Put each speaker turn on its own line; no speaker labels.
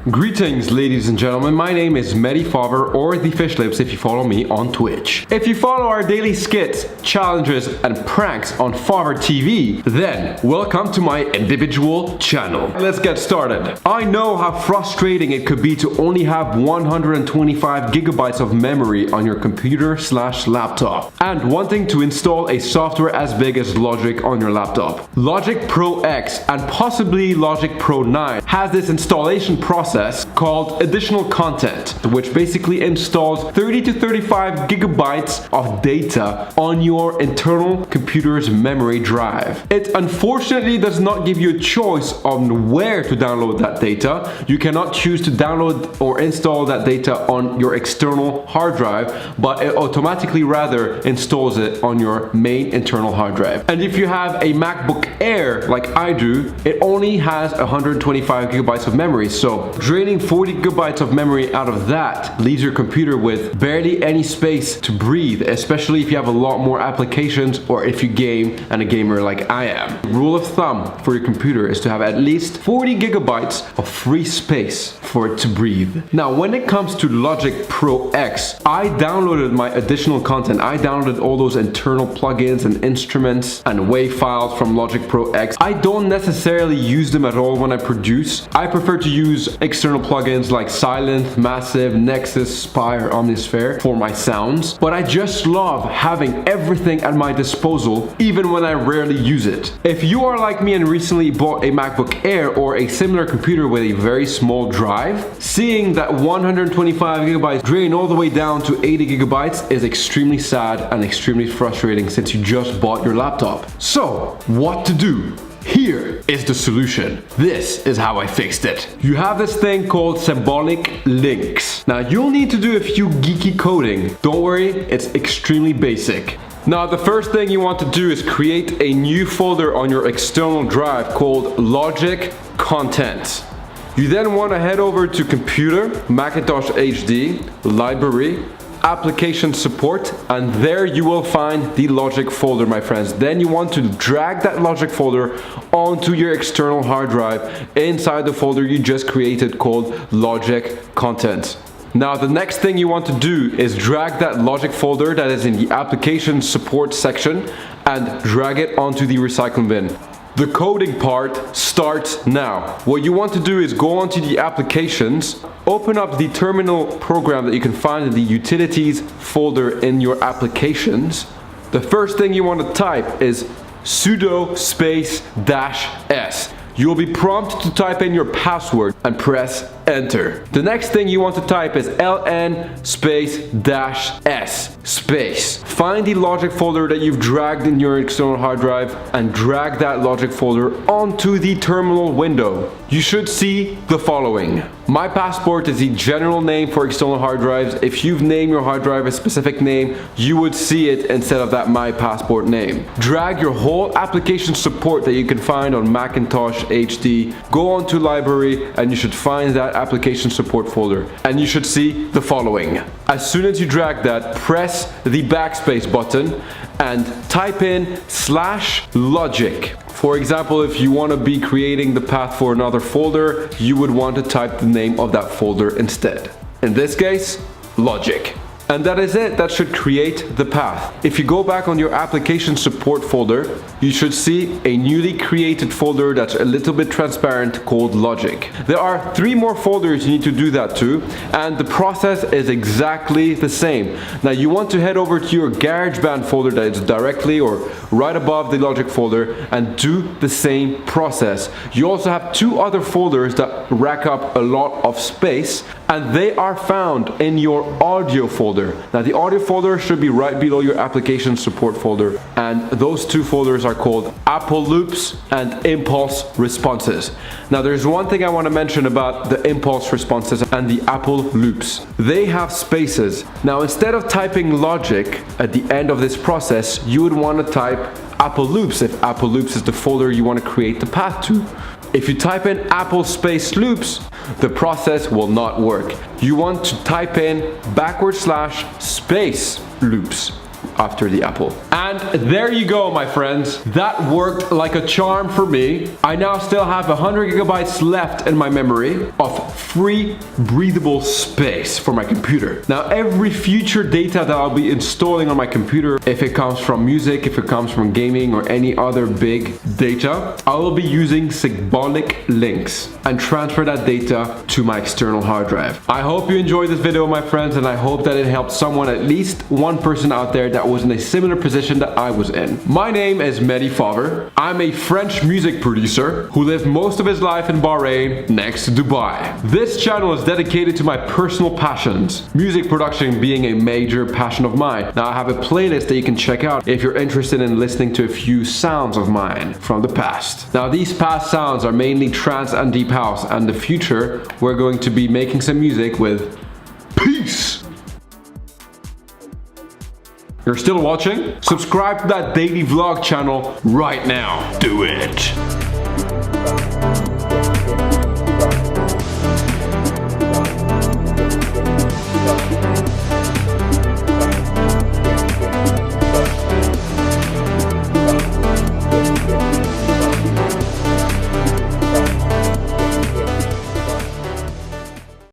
Greetings ladies and gentlemen, my name is Mehdi Favre, or the Fish Lips if you follow me on Twitch. If you follow our daily skits, challenges and pranks on FAVRETV, then welcome to my individual channel. Let's get started. I know how frustrating it could be to only have 125 gigabytes of memory on your computer/laptop and wanting to install a software as big as Logic on your laptop. Logic Pro X and possibly Logic Pro 9 has this installation process called additional content, which basically installs 30 to 35 gigabytes of data on your internal computer's memory drive. It unfortunately does not give you a choice on where to download that data. You cannot choose to download or install that data on your external hard drive, but it automatically rather installs it on your main internal hard drive. And if you have a MacBook Air like I do, it only has 125 gigabytes of memory, so draining 40 gigabytes of memory out of that leaves your computer with barely any space to breathe, especially if you have a lot more applications or if you game and a gamer like I am. Rule of thumb for your computer is to have at least 40 gigabytes of free space for it to breathe. Now, when it comes to Logic Pro X, I downloaded my additional content. I downloaded all those internal plugins and instruments and WAV files from Logic Pro X. I don't necessarily use them at all when I produce. I prefer to use external plugins like Silent, Massive, Nexus, Spire, Omnisphere for my sounds, but I just love having everything at my disposal even when I rarely use it. If you are like me and recently bought a MacBook Air or a similar computer with a very small drive, seeing that 125 gigabytes drain all the way down to 80 gigabytes is extremely sad and extremely frustrating since you just bought your laptop. So, what to do? Here is the solution. This is how I fixed it. You have this thing called Symbolic links. Now you'll need to do a few geeky coding. Don't worry, it's extremely basic. Now the first thing you want to do is create a new folder on your external drive called Logic Content. You then want to head over to Computer, Macintosh HD, Library, Application Support, and there you will find the Logic folder, my friends. Then you want to drag that Logic folder onto your external hard drive inside the folder you just created called Logic Content. Now the next thing you want to do is drag that Logic folder that is in the Application Support section and drag it onto the recycling bin. The coding part starts now. What you want to do is go onto the applications, open up the terminal program that you can find in the utilities folder in your applications. The first thing you want to type is sudo space -s. You'll be prompted to type in your password and press enter. The next thing you want to type is ln space -s space. Find the Logic folder that you've dragged in your external hard drive and drag that Logic folder onto the terminal window. You should see the following. My passport is the general name for external hard drives. If you've named your hard drive a specific name, you would see it instead of that My Passport name. Drag your whole application support that you can find on Macintosh HD, go onto Library, and you should find that application support folder. And you should see the following. As soon as you drag that, press the backspace button and type in /logic. For example, if you want to be creating the path for another folder, you would want to type the name of that folder instead. In this case, Logic. And that is it. That should create the path. If you go back on your application support folder, you should see a newly created folder that's a little bit transparent called Logic. There are 3 more folders you need to do that to, and the process is exactly the same. Now you want to head over to your GarageBand folder that is directly or right above the Logic folder and do the same process. You also have 2 other folders that rack up a lot of space, and they are found in your audio folder. Now the audio folder should be right below your application support folder, and those 2 folders are called Apple Loops and Impulse Responses. Now there's one thing I want to mention about the Impulse Responses and the Apple Loops. They have spaces. Now instead of typing Logic at the end of this process, you would want to type Apple Loops if Apple Loops is the folder you want to create the path to. If you type in Apple space loops, the process will not work. You want to type in /space loops. after the Apple. And there you go, my friends. That worked like a charm for me. I now still have 100 gigabytes left in my memory of free breathable space for my computer. Now, every future data that I'll be installing on my computer, if it comes from music, if it comes from gaming or any other big data, I will be using Symbolic links and transfer that data to my external hard drive. I hope you enjoyed this video, my friends, and I hope that it helped someone, at least one person out there that was in a similar position that I was in. My name is Mehdi Favre. I'm a French music producer who lived most of his life in Bahrain next to Dubai. This channel is dedicated to my personal passions, music production being a major passion of mine. Now I have a playlist that you can check out if you're interested in listening to a few sounds of mine from the past. Now these past sounds are mainly trance and deep house, and in the future we're going to be making some music with peace. You're still watching? Subscribe to that daily vlog channel right now. Do it.